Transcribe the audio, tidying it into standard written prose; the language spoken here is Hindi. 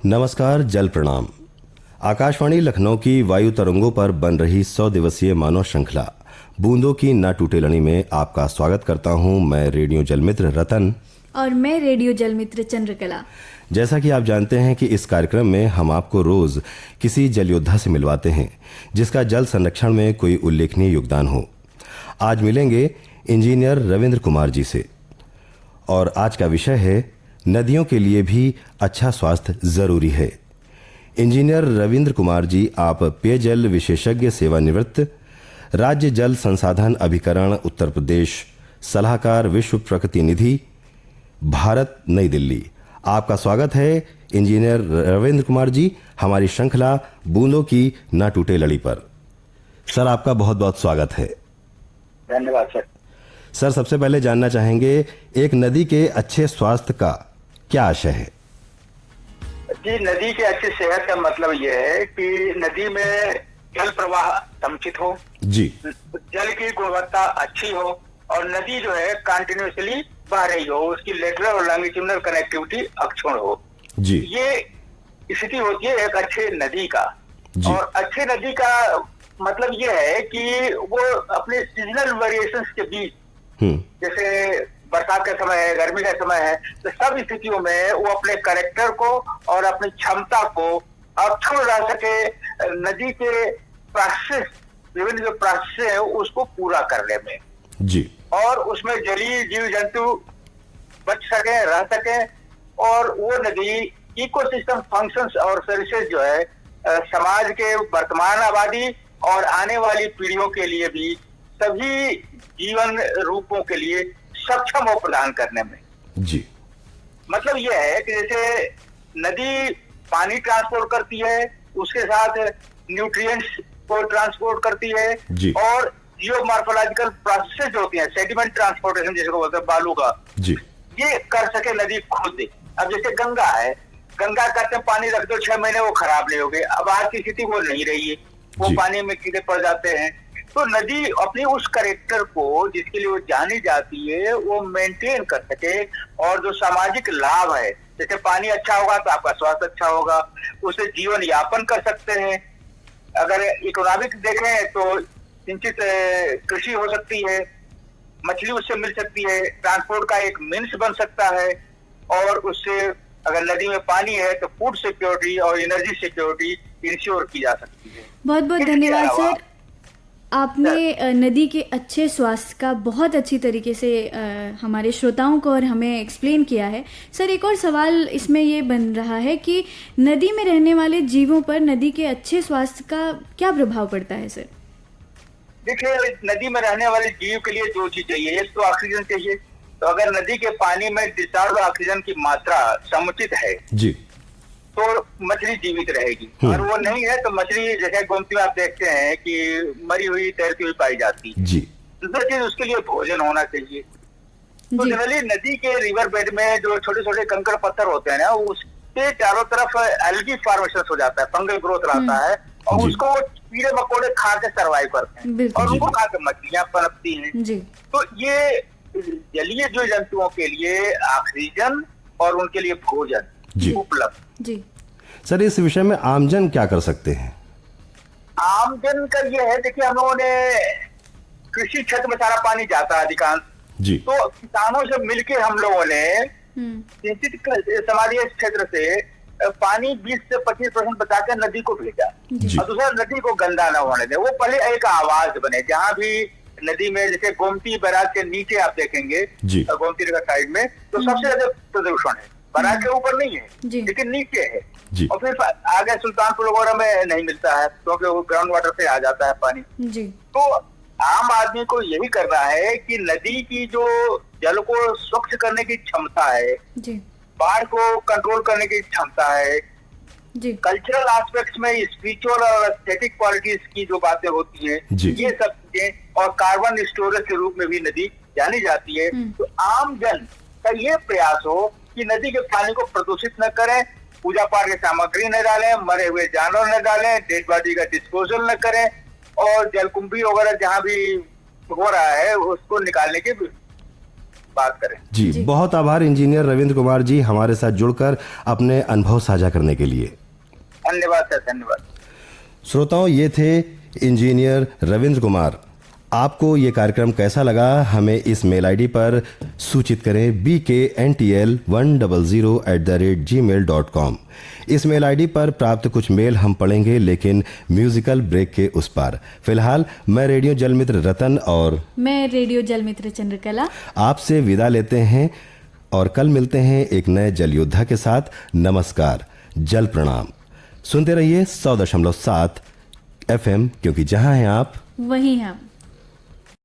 नमस्कार, जल प्रणाम। आकाशवाणी लखनऊ की वायु तरंगों पर बन रही 100 दिवसीय मानव श्रृंखला बूंदों की न टूटे लड़ी में आपका स्वागत करता हूं। मैं रेडियो जल मित्र रतन और मैं रेडियो जल मित्र चंद्रकला। जैसा कि आप जानते हैं कि इस कार्यक्रम में हम आपको रोज किसी जल योद्धा से मिलवाते हैं जिसका जल संरक्षण में कोई उल्लेखनीय योगदान हो। आज मिलेंगे इंजीनियर रविंद्र कुमार जी से और आज का विषय है नदियों के लिए भी अच्छा स्वास्थ्य जरूरी है। इंजीनियर रविंद्र कुमार जी, आप पेयजल विशेषज्ञ सेवानिवृत्त, राज्य जल संसाधन अभिकरण उत्तर प्रदेश, सलाहकार विश्व प्रकृति निधि, भारत, नई दिल्ली। आपका स्वागत है इंजीनियर रविंद्र कुमार जी हमारी श्रृंखला बूंदों की न टूटे लड़ी पर। सर, आपका बहुत बहुत स्वागत है। धन्यवाद सर। सबसे पहले जानना चाहेंगे, एक नदी के अच्छे स्वास्थ्य का क्या आशय है? जी, नदी के अच्छी सेहत का मतलब यह है कि नदी में जल प्रवाह समुचित हो जी, जल की गुणवत्ता अच्छी हो और नदी जो है कंटिन्यूअसली बह रही हो, उसकी लेटरल और लॉन्गिट्यूडनल कनेक्टिविटी अक्षुण्ण हो जी। ये स्थिति होती है एक अच्छे नदी का। और अच्छे नदी का मतलब यह है कि वो अपने सीजनल वेरिएशंस के बीच, जैसे बरसात का समय है, गर्मी का समय है, तो सब स्थितियों में वो अपने कैरेक्टर को और अपनी क्षमता को अक्षुण्ण रह सके नदी के प्रोसेस, विभिन्न जो प्रोसेस है उसको पूरा करने में जी, और उसमें जलीय जीव जंतु बच सके, रह सके, और वो नदी इकोसिस्टम फंक्शंस और सर्विसेज जो है समाज के वर्तमान आबादी और आने वाली पीढ़ियों के लिए भी सभी जीवन रूपों के लिए सक्षम हो प्रदान करने में। जी, मतलब यह है कि जैसे नदी पानी ट्रांसपोर्ट करती है, उसके साथ न्यूट्रिएंट्स को ट्रांसपोर्ट करती है जी, और जियोमॉर्फोलॉजिकल प्रोसेस होती है, सेडिमेंट ट्रांसपोर्टेशन जिसको बोलते हैं बालू का, जी, ये कर सके नदी खुद। अब जैसे गंगा है, गंगा कहते हैं पानी रख दो 6 महीने वो खराब नहीं होगे। अब आज की स्थिति वो नहीं रही है, वो पानी में कीड़े पड़ जाते हैं। तो नदी अपनी उस कैरेक्टर को जिसके लिए वो जानी जाती है वो मेंटेन कर सके, और जो सामाजिक लाभ है, जैसे पानी अच्छा होगा तो आपका स्वास्थ्य अच्छा होगा, उससे जीवन यापन कर सकते हैं। अगर इकोनॉमिक देखें तो सिंचित कृषि हो सकती है, मछली उससे मिल सकती है, ट्रांसपोर्ट का एक मीन्स बन सकता है, और उससे अगर नदी में पानी है तो फूड सिक्योरिटी और एनर्जी सिक्योरिटी इंश्योर की जा सकती है। बहुत बहुत धन्यवाद सर। आपने नदी के अच्छे स्वास्थ्य का बहुत अच्छी तरीके से हमारे श्रोताओं को और हमें एक्सप्लेन किया है। सर, एक और सवाल इसमें ये बन रहा है कि नदी में रहने वाले जीवों पर नदी के अच्छे स्वास्थ्य का क्या प्रभाव पड़ता है सर? देखिए, नदी में रहने वाले जीव के लिए 2 चीज चाहिए। एक तो ऑक्सीजन चाहिए, तो अगर नदी के पानी में डिसॉल्व ऑक्सीजन की मात्रा समुचित है जी, तो मछली जीवित रहेगी, और वो नहीं है तो मछली, जैसे गोमती में आप देखते हैं कि मरी हुई तैरती हुई पाई जाती है जी। दूसरी चीज उसके लिए भोजन होना चाहिए। तो जनरली नदी के रिवर बेड में जो छोटे छोटे कंकड़ पत्थर होते हैं ना, उसके चारों तरफ एल्गी फॉर्मेशन हो जाता है, फंगल ग्रोथ रहता है, और उसको कीड़े मकोड़े खा के सर्वाइव करते हैं, और उनको खा के मछलियां पनपती हैं। तो ये जलीय जीव जंतुओं के लिए ऑक्सीजन और उनके लिए भोजन उपलब्ध जी। सर, इस विषय में आमजन क्या कर सकते हैं? आमजन का ये है, देखिए हम लोगों ने कृषि क्षेत्र में सारा पानी जाता है अधिकांश जी, तो किसानों से मिलके हम लोगों ने सिंचित समाधीय क्षेत्र से पानी 20 से 25% बचा के नदी को भेजा, और दूसरा नदी को गंदा न होने दे। वो पहले एक आवाज बने, जहाँ भी नदी में, जैसे गोमती बैराज के नीचे आप देखेंगे गोमती नगर साइड में, तो सबसे ज्यादा प्रदूषण है, बैराज के ऊपर नहीं है लेकिन नीचे है, और फिर आगे सुल्तानपुर वगैरह में नहीं मिलता है क्योंकि वो ग्राउंड वाटर से आ जाता है पानी। तो आम आदमी को यही करना है कि नदी की जो जल को स्वच्छ करने की क्षमता है, बाढ़ को कंट्रोल करने की क्षमता है, कल्चरल एस्पेक्ट्स में स्पिरिचुअल और एस्थेटिक क्वालिटीज की जो बातें होती हैं, ये सब चीजें, और कार्बन स्टोरेज के रूप में भी नदी जानी जाती है। तो आम जन का ये प्रयास हो कि नदी के पानी को प्रदूषित न करें, पूजा पाठ की सामग्री न डालें, मरे हुए जानवर न डालें, डेड बॉडी का डिस्पोजल न करें, और जलकुंभी वगैरह जहाँ भी हो रहा है उसको निकालने की बात करें। जी, बहुत आभार इंजीनियर रविंद्र कुमार जी, हमारे साथ जुड़कर अपने अनुभव साझा करने के लिए। धन्यवाद सर, धन्यवाद। श्रोताओं, ये थे इंजीनियर रविंद्र कुमार। आपको ये कार्यक्रम कैसा लगा हमें इस मेल आईडी पर सूचित करें bkntl100@gmail.com। इस मेल आईडी पर प्राप्त कुछ मेल हम पढ़ेंगे, लेकिन म्यूजिकल ब्रेक के उस पार। फिलहाल मैं रेडियो जलमित्र रतन और मैं रेडियो जलमित्र चंद्रकला आपसे विदा लेते हैं और कल मिलते हैं एक नए जल योद्धा के साथ। नमस्कार, जल प्रणाम। सुनते रहिए 100.7 FM, क्योंकि जहां हैं आप वहीं हम।